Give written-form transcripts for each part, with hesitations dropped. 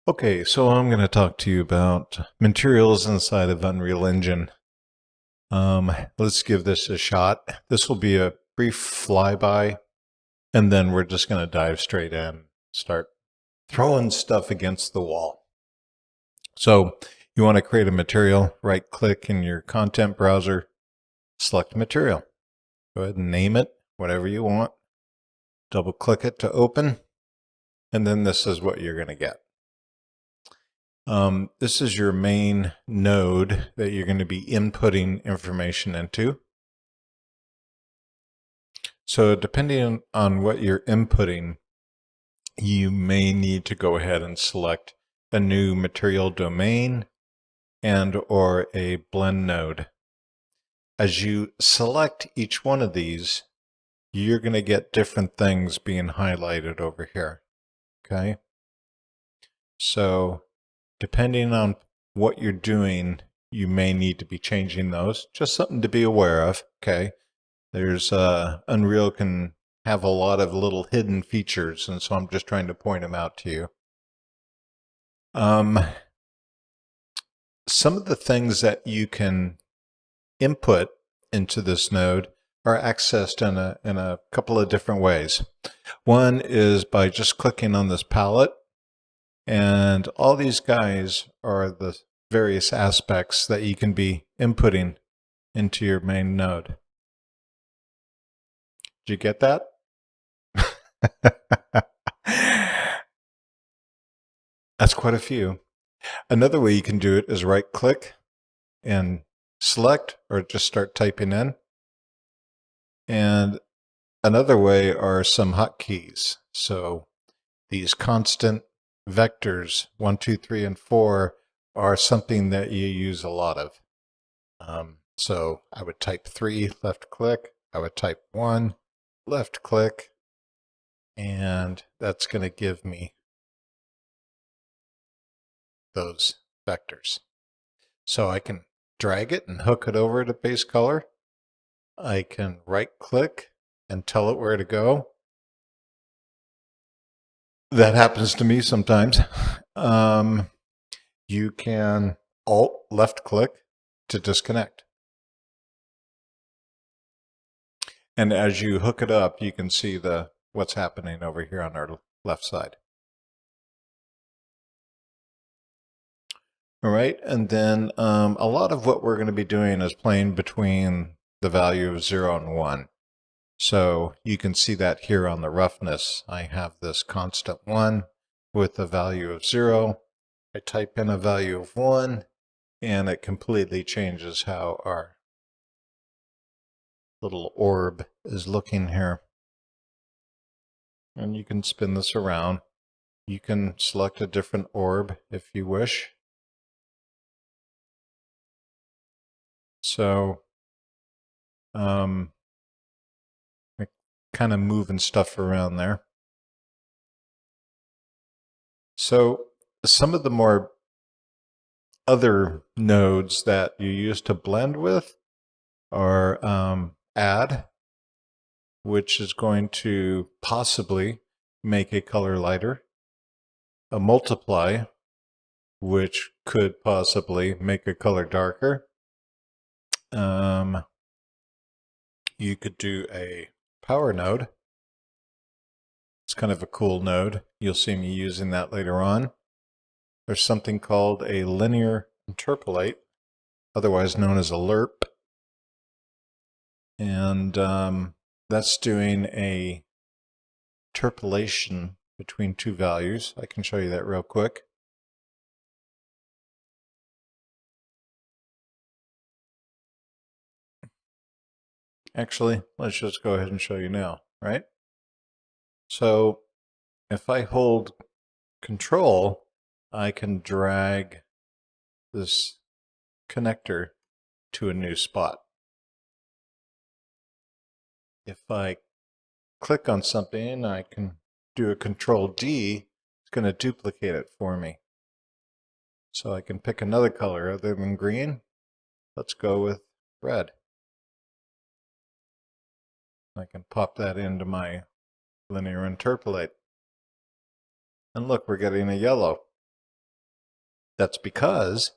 Okay, so I'm going to talk to you about materials inside of Unreal Engine. Let's give this a shot. This will be a brief flyby, and then we're just going to dive straight in, start throwing stuff against the wall. So you want to create a material, right-click in your content browser, select material. Go ahead and name it, whatever you want. Double-click it to open, and then this is what you're going to get. This is your main node that you're going to be inputting information into. So depending on what you're inputting, you may need to go ahead and select a new material domain and or a blend node. As you select each one of these, you're going to get different things being highlighted over here. Okay. So depending on what you're doing, you may need to be changing those. Just something to be aware of. Okay. There's Unreal can have a lot of little hidden features, and so I'm just trying to point them out to you. Some of the things that you can input into this node are accessed in a couple of different ways. One is by just clicking on this palette, and all these guys are the various aspects that you can be inputting into your main node. Did you get that? That's quite a few. Another way you can do it is right-click and select, or just start typing in. And another way are some hotkeys. So these constant vectors, 1, 2, 3, and 4, are something that you use a lot of. So I would type 3, left-click. I would type 1, left-click. And that's going to give me those vectors. So I can drag it and hook it over to base color. I can right-click and tell it where to go. That happens to me sometimes. You can Alt left-click to disconnect. And as you hook it up, you can see what's happening over here on our left side. All right, and then a lot of what we're going to be doing is playing between the value of 0 and 1. So you can see that here on the roughness. I have this constant 1 with a value of 0. I type in a value of 1, and it completely changes how our little orb is looking here. And you can spin this around. You can select a different orb if you wish. So kind of moving stuff around there. So some of the more other nodes that you use to blend with are add, which is going to possibly make a color lighter, a multiply, which could possibly make a color darker. You could do a power node. It's kind of a cool node. You'll see me using that later on. There's something called a linear interpolate, otherwise known as a lerp. And that's doing a interpolation between two values. I can show you that real quick. Actually, let's just go ahead and show you now, right? So if I hold Control, I can drag this connector to a new spot. If I click on something, I can do a Control D. It's going to duplicate it for me. So I can pick another color other than green. Let's go with red. I can pop that into my linear interpolate. And look, we're getting a yellow. That's because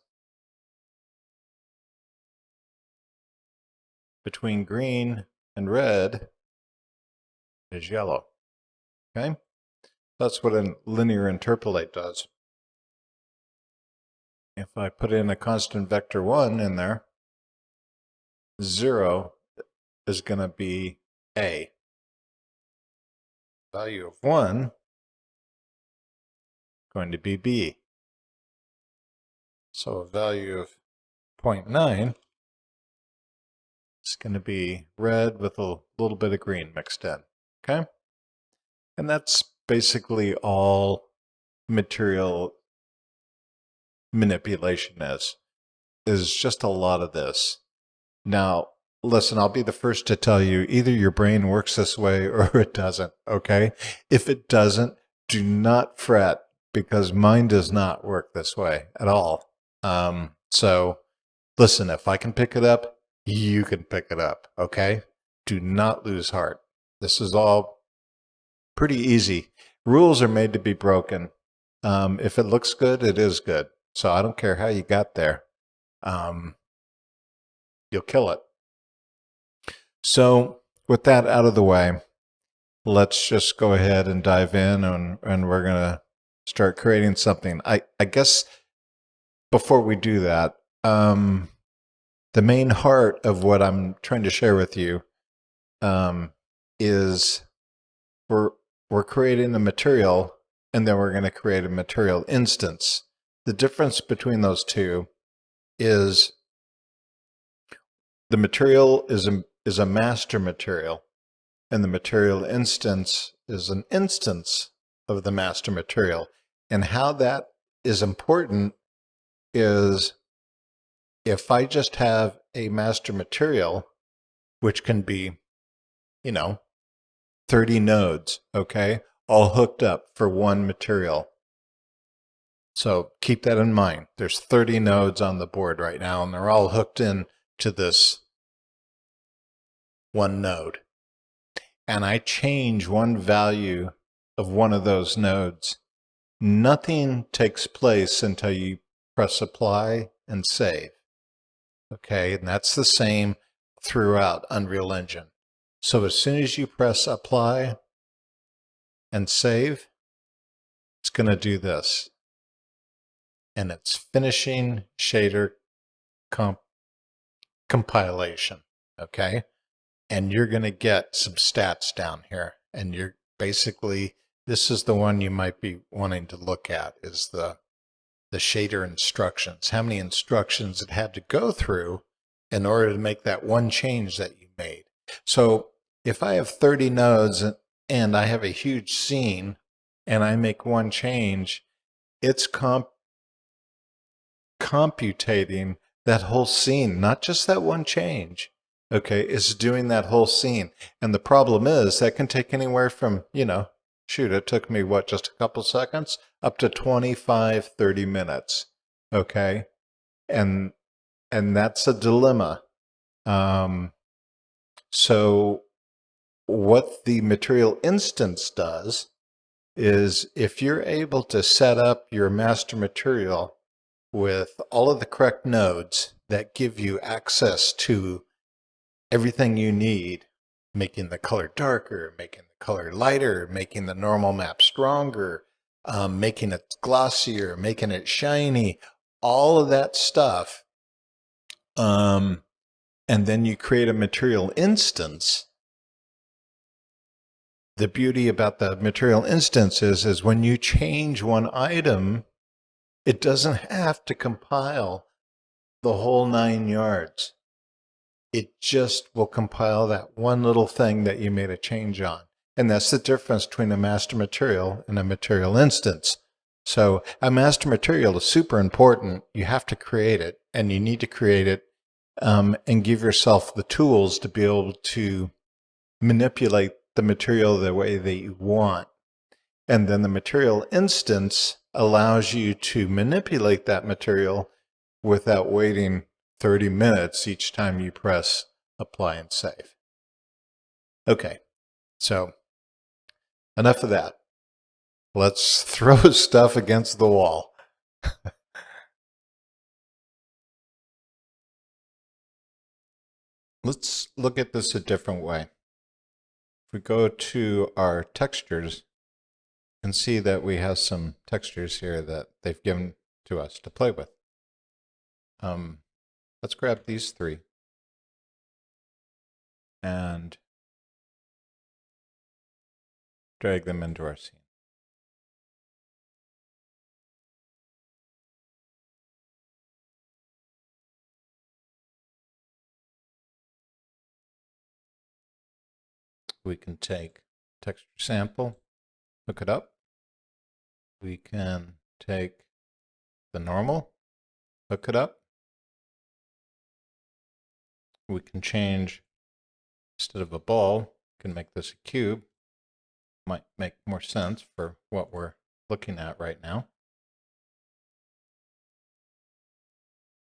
between green and red is yellow. Okay? That's what a linear interpolate does. If I put in a constant vector 1 in there, 0 is going to be A. Value of 1 going to be B. So a value of 0.9 is going to be red with a little bit of green mixed in. Okay? And that's basically all material manipulation is just a lot of this. Now, listen, I'll be the first to tell you, either your brain works this way or it doesn't, okay? If it doesn't, do not fret, because mine does not work this way at all. So listen, if I can pick it up, you can pick it up, okay? Do not lose heart. This is all pretty easy. Rules are made to be broken. If it looks good, it is good. So I don't care how you got there. You'll kill it. So with that out of the way, let's just go ahead and dive in, and we're going to start creating something. I guess before we do that, the main heart of what I'm trying to share with you is we're creating a material, and then we're going to create a material instance. The difference between those two is the material is a master material, and the material instance is an instance of the master material. And how that is important is if I just have a master material, which can be, 30 nodes, okay, all hooked up for one material. So keep that in mind. There's 30 nodes on the board right now, and they're all hooked in to this one node. And I change one value of one of those nodes, nothing takes place until you press apply and save. Okay, and that's the same throughout Unreal Engine. So as soon as you press apply and save, it's going to do this. And it's finishing shader compilation. Okay, and you're going to get some stats down here. And you're basically, this is the one you might be wanting to look at, is the shader instructions, how many instructions it had to go through in order to make that one change that you made. So if I have 30 nodes and I have a huge scene and I make one change, it's computating that whole scene, not just that one change. Okay, it's doing that whole scene. And the problem is that can take anywhere from, shoot, it took me, just a couple seconds, up to 25, 30 minutes. Okay, and that's a dilemma. So what the material instance does is, if you're able to set up your master material with all of the correct nodes that give you access to everything you need, making the color darker, making the color lighter, making the normal map stronger, making it glossier, making it shiny, all of that stuff. And then you create a material instance. The beauty about the material instance is when you change one item, it doesn't have to compile the whole 9 yards. It just will compile that one little thing that you made a change on. And that's the difference between a master material and a material instance. So a master material is super important. You have to create it, and you need to create it and give yourself the tools to be able to manipulate the material the way that you want. And then the material instance allows you to manipulate that material without waiting 30 minutes each time you press apply and save. Okay, so enough of that. Let's throw stuff against the wall. Let's look at this a different way. If we go to our textures and see that we have some textures here that they've given to us to play with. Let's grab these three and drag them into our scene. We can take texture sample, hook it up. We can take the normal, hook it up. We can change, instead of a ball, we can make this a cube. Might make more sense for what we're looking at right now.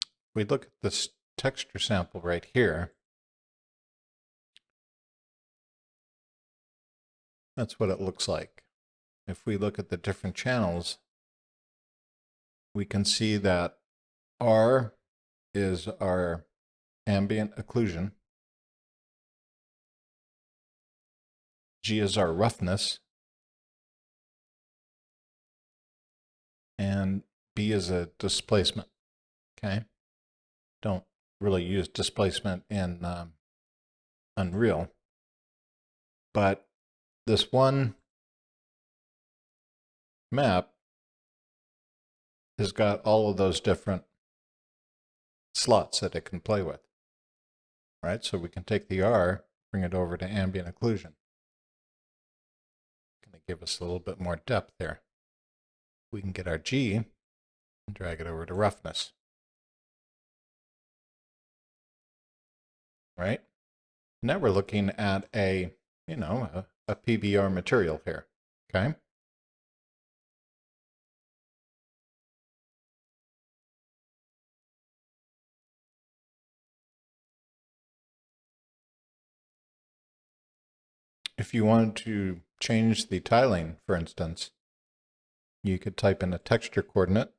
If we look at this texture sample right here, that's what it looks like. If we look at the different channels, we can see that R is our ambient occlusion, G is our roughness, and B is a displacement. Okay, don't really use displacement in Unreal, but this one map has got all of those different slots that it can play with. Right, so we can take the R, bring it over to ambient occlusion. Going to give us a little bit more depth there. We can get our G and drag it over to roughness. Right? Now we're looking at a PBR material here. Okay? If you wanted to change the tiling, for instance, you could type in a texture coordinate.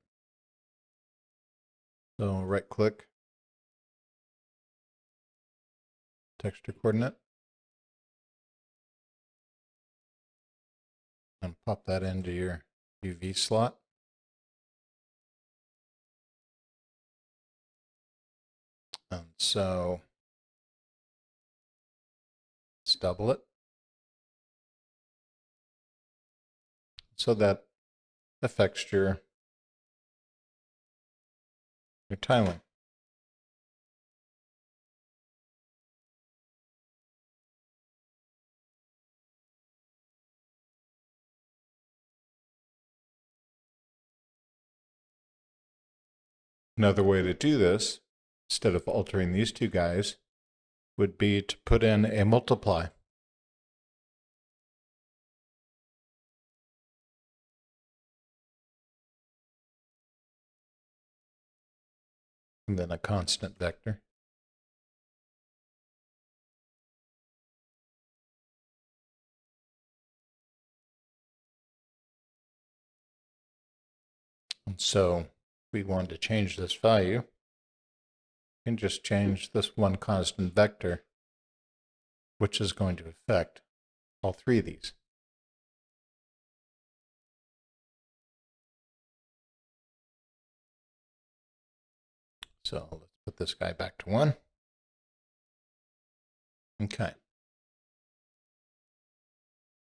So right click, texture coordinate, and pop that into your UV slot. And so let's double it. So that affects your tiling. Another way to do this, instead of altering these two guys, would be to put in a multiply. And then a constant vector. And so we want to change this value. We can just change this one constant vector, which is going to affect all three of these. So let's put this guy back to 1. Okay.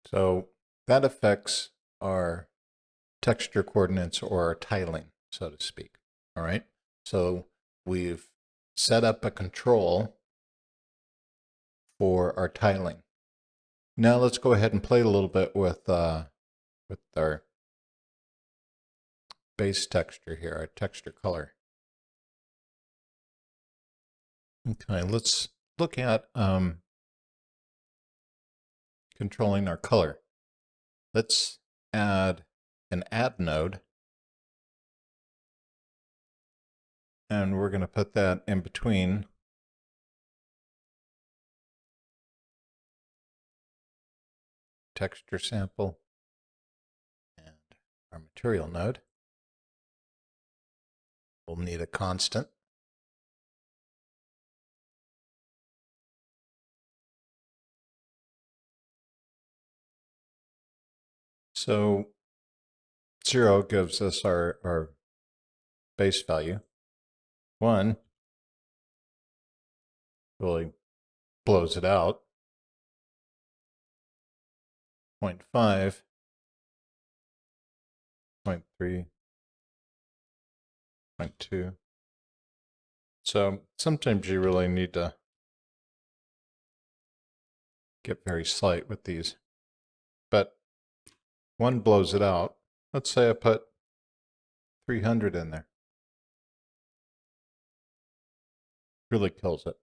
So that affects our texture coordinates or our tiling, so to speak. All right. So we've set up a control for our tiling. Now let's go ahead and play a little bit with our base texture here, our texture color. Okay, let's look at controlling our color. Let's add an add node, and we're going to put that in between texture sample and our material node. We'll need a constant. So 0 gives us our base value. 1 really blows it out. 0.5, 0.3, 0.2. So sometimes you really need to get very slight with these. But 1 blows it out. Let's say I put 300 in there. Really kills it.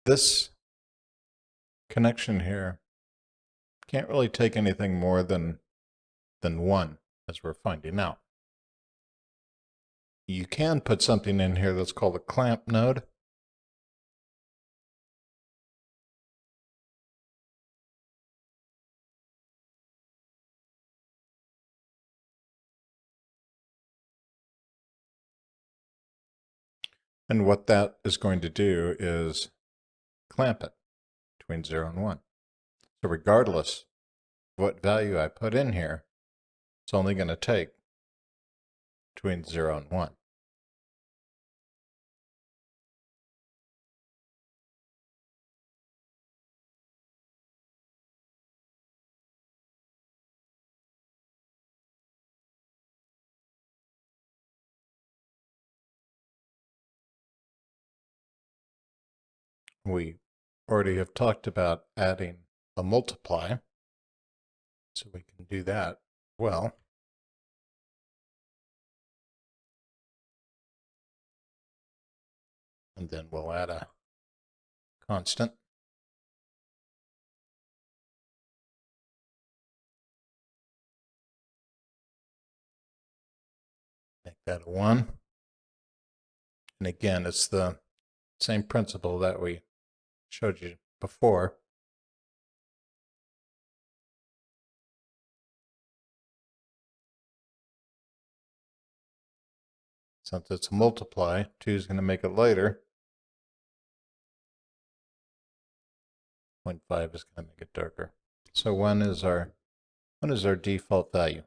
This connection here can't really take anything more than 1, as we're finding out. You can put something in here that's called a clamp node. And what that is going to do is clamp it between 0 and 1. So regardless of what value I put in here, it's only going to take between 0 and 1. We already have talked about adding a multiply, so we can do that well. And then we'll add a constant. Make that a 1. And again, it's the same principle that we showed you before. Since it's a multiply, 2 is going to make it lighter. 0.5 is going to make it darker. So 1 is our default value.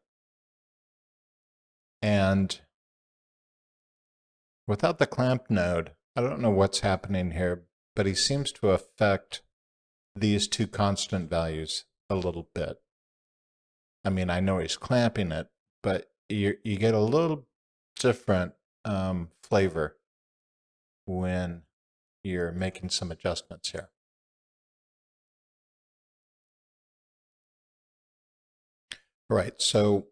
And without the clamp node, I don't know what's happening here, but he seems to affect these two constant values a little bit. I mean, I know he's clamping it, but you get a little different flavor when you're making some adjustments here. Right, so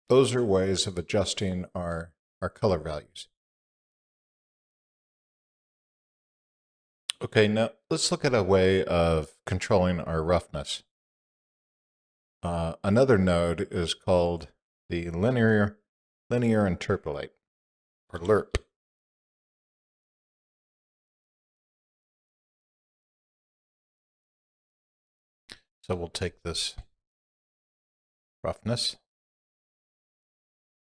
those are ways of adjusting our color values. Okay, now let's look at a way of controlling our roughness. Another node is called the linear interpolate, or LIRP. So we'll take this roughness,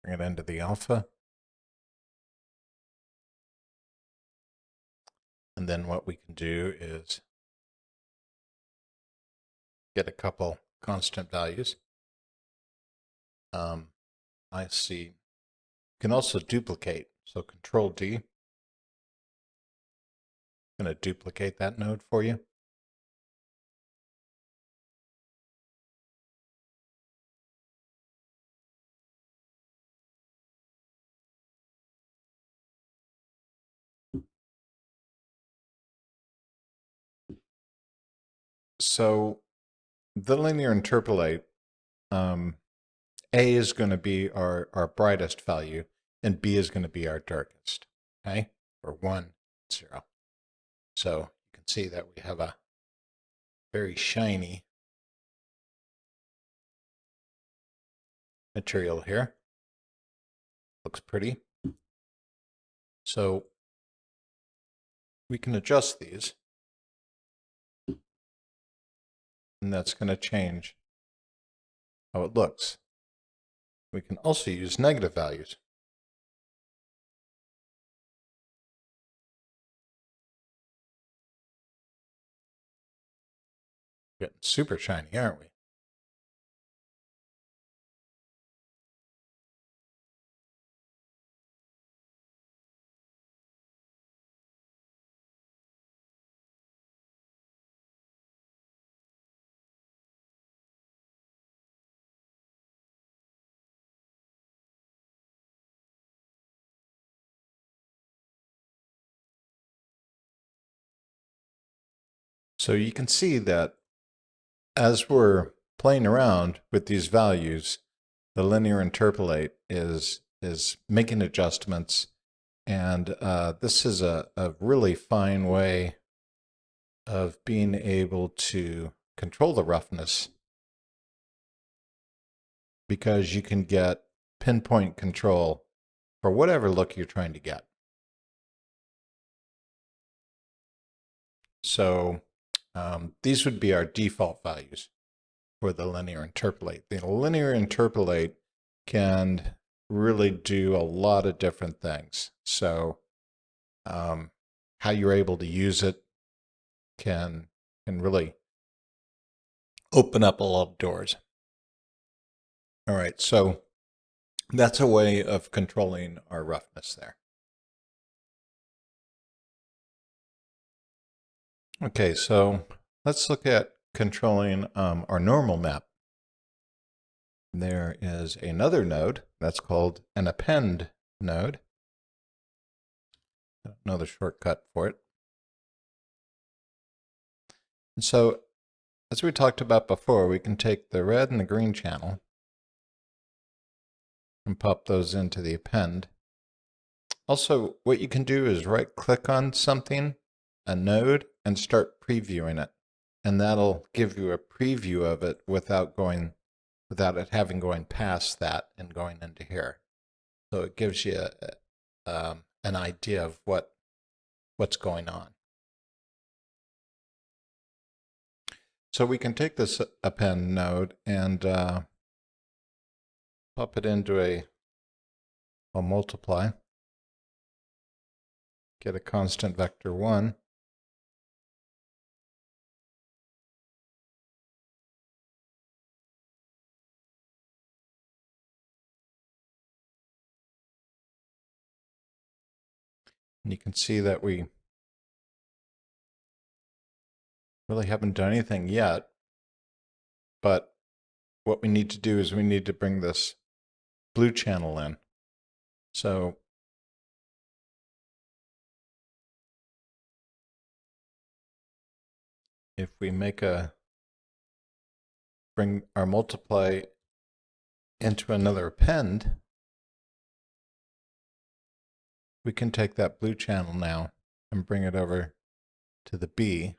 bring it into the alpha, and then what we can do is get a couple constant values. I see. You can also duplicate. So Control D. I'm going to duplicate that node for you. So the linear interpolate, A is going to be our brightest value, and B is going to be our darkest, okay? Or 1, 0. So you can see that we have a very shiny material here. Looks pretty. So we can adjust these, and that's going to change how it looks. We can also use negative values. Getting super shiny, aren't we? So you can see that as we're playing around with these values, the linear interpolate is making adjustments, and this is a really fine way of being able to control the roughness, because you can get pinpoint control for whatever look you're trying to get. So these would be our default values for the linear interpolate. The linear interpolate can really do a lot of different things. So how you're able to use it can really open up a lot of doors. All right, so that's a way of controlling our roughness there. Okay, so let's look at controlling our normal map. There is another node that's called an append node. Another shortcut for it. And so, as we talked about before, we can take the red and the green channel and pop those into the append. Also, what you can do is right-click on something, a node, and start previewing it. And that'll give you a preview of it without it having going past that and going into here. So it gives you an idea of what's going on. So we can take this append node and pop it into a multiply, get a constant vector 1. And you can see that we really haven't done anything yet, but what we need to do is we need to bring this blue channel in. So if we bring our multiply into another append, we can take that blue channel now and bring it over to the B.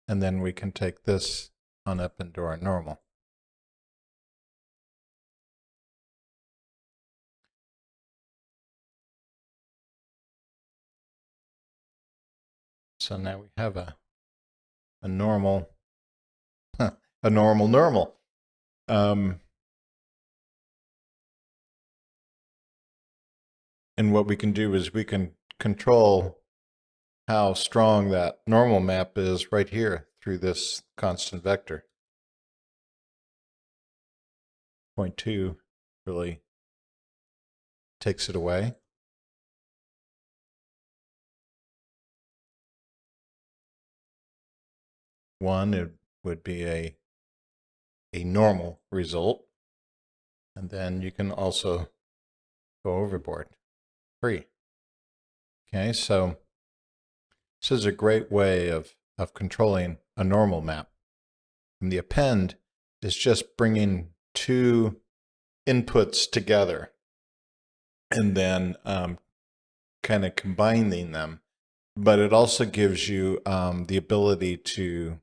And then we can take this on up into our normal. So now we have a normal, a normal. And what we can do is we can control how strong that normal map is right here through this constant vector. 0.2 really takes it away. One, it would be a normal result. And then you can also go overboard. 3. Okay, so this is a great way of controlling a normal map. And the append is just bringing two inputs together and then kind of combining them. But it also gives you the ability to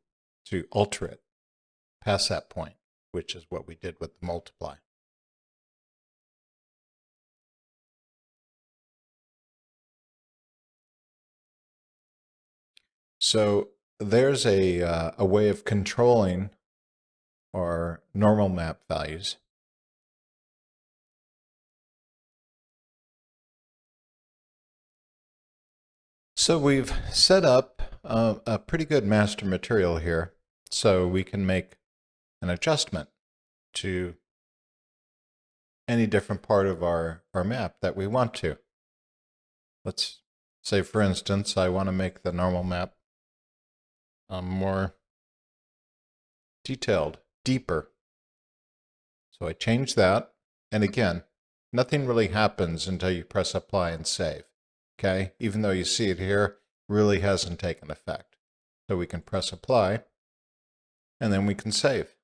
alter it past that point, which is what we did with the multiply. So there's a way of controlling our normal map values. So we've set up a pretty good master material here, so we can make an adjustment to any different part of our map that we want to. Let's say, for instance, I want to make the normal map more detailed, deeper. So I change that, and again, nothing really happens until you press apply and save. Okay, even though you see it here, really hasn't taken effect. So we can press apply, and then we can save.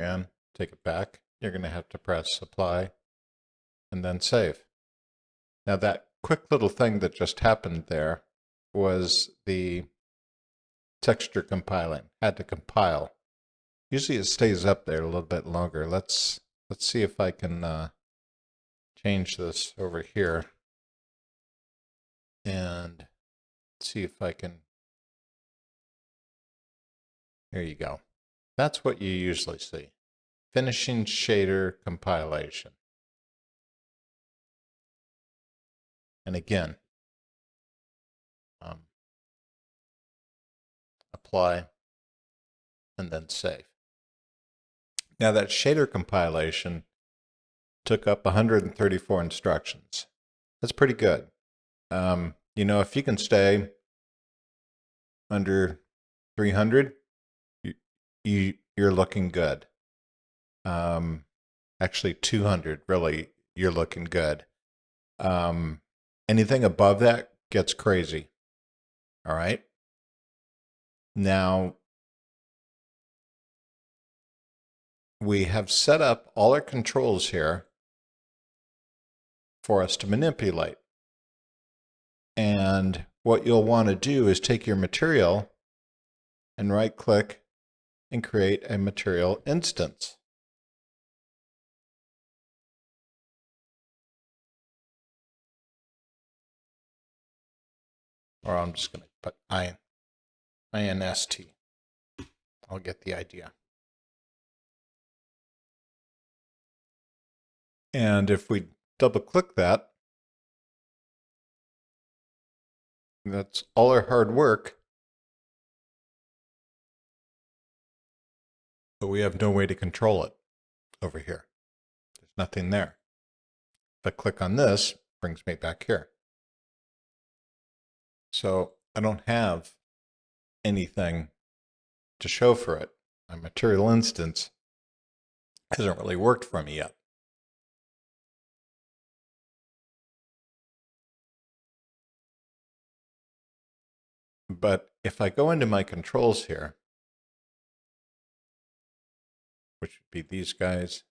And take it back. You're going to have to press apply and then save. Now that quick little thing that just happened there was the texture compiling. Had to compile. Usually it stays up there a little bit longer. Let's see if I can change this over here and see if I can. Here you go. That's what you usually see. Finishing shader compilation. And again, apply and then save. Now that shader compilation took up 134 instructions. That's pretty good. You know, if you can stay under 300, you're looking good. Actually 200, really, you're looking good. Anything above that gets crazy. All right. Now, we have set up all our controls here for us to manipulate. And what you'll want to do is take your material and right click and create a material instance. Or I'm just going to put INST. I'll get the idea. And if we double click that, that's all our hard work, but we have no way to control it over here. There's nothing there. If I click on this, it brings me back here. So I don't have anything to show for it. My material instance hasn't really worked for me yet. But if I go into my controls here, which would be these guys,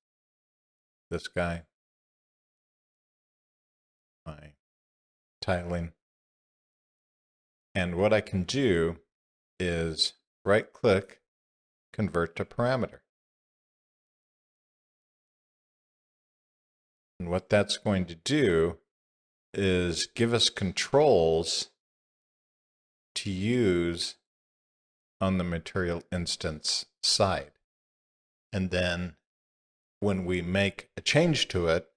this guy, my tiling, and what I can do is right click, convert to parameter. And what that's going to do is give us controls to use on the material instance side. And then when we make a change to it,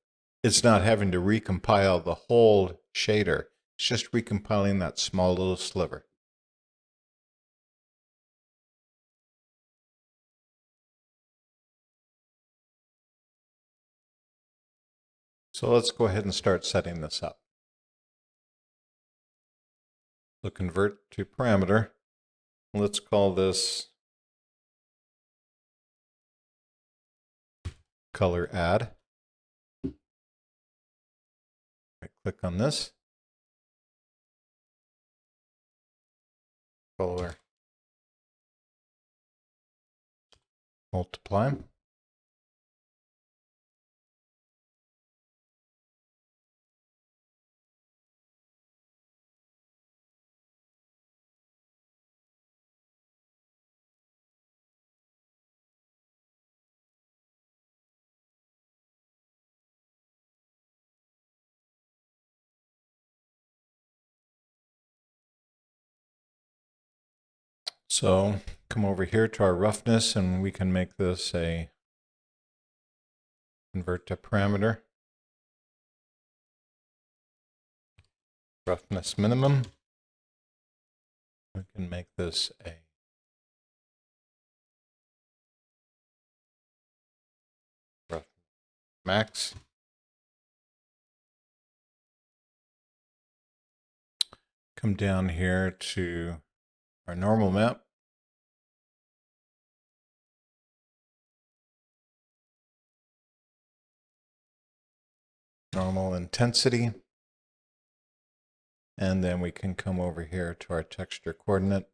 it's not having to recompile the whole shader. It's just recompiling that small little sliver. So let's go ahead and start setting this up. So convert to parameter. Let's call this color add. I click on this. Color multiply. So come over here to our roughness, and we can make this a convert to parameter. Roughness minimum. We can make this a roughness max. Come down here to our normal map. Normal intensity. And then we can come over here to our texture coordinate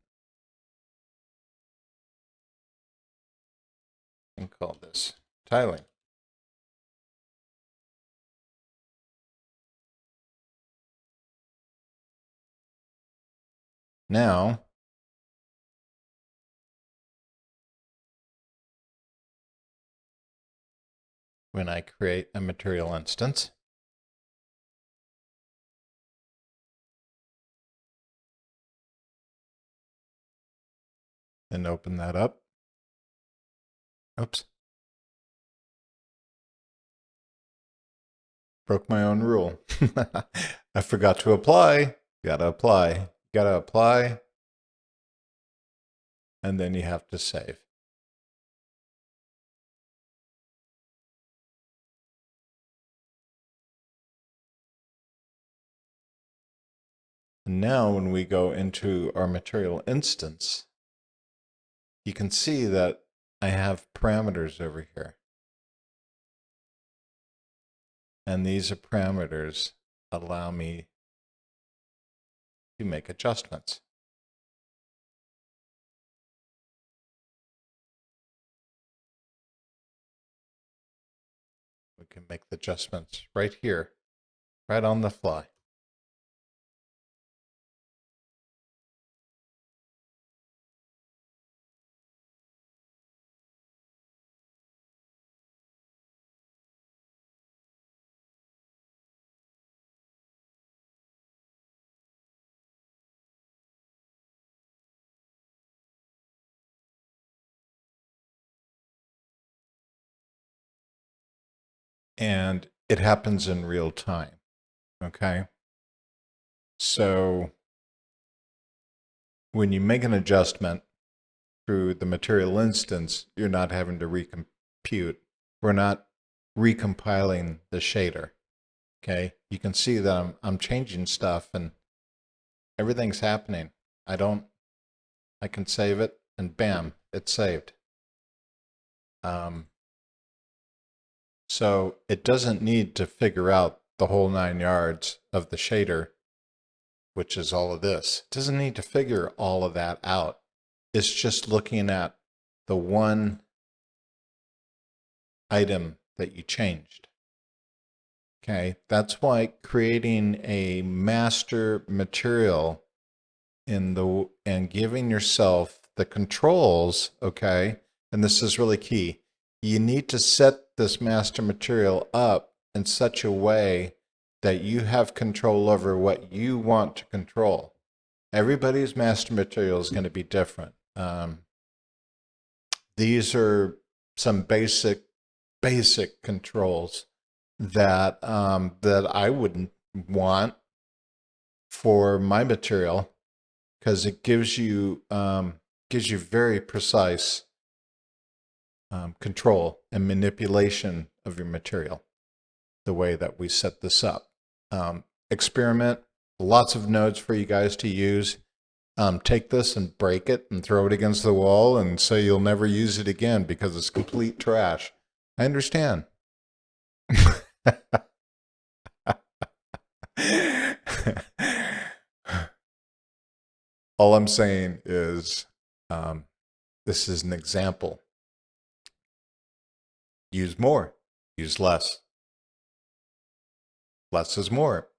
and call this tiling. Now, when I create a material instance, and open that up. Oops. Broke my own rule. I forgot to apply. Gotta apply. Gotta apply. And then you have to save. And now when we go into our material instance, you can see that I have parameters over here. And these are parameters allow me to make adjustments. We can make the adjustments right here, right on the fly. And it happens in real time, okay? So when you make an adjustment through the material instance, you're not having to recompute. We're not recompiling the shader, okay? You can see that I'm changing stuff and everything's happening. I can save it and bam, it's saved. So it doesn't need to figure out the whole 9 yards of the shader, which is all of this. It doesn't need to figure all of that out. It's just looking at the one item that you changed. Okay, that's why creating a master material and giving yourself the controls, okay, and this is really key. You need to set this master material up in such a way that you have control over what you want to control. Everybody's master material is going to be different. These are some basic controls that that I wouldn't want for my material, because it gives you very precise control and manipulation of your material, the way that we set this up. Experiment, lots of nodes for you guys to use. Take this and break it and throw it against the wall and say you'll never use it again because it's complete trash. I understand. All I'm saying is this is an example. Use more, use less. Less is more.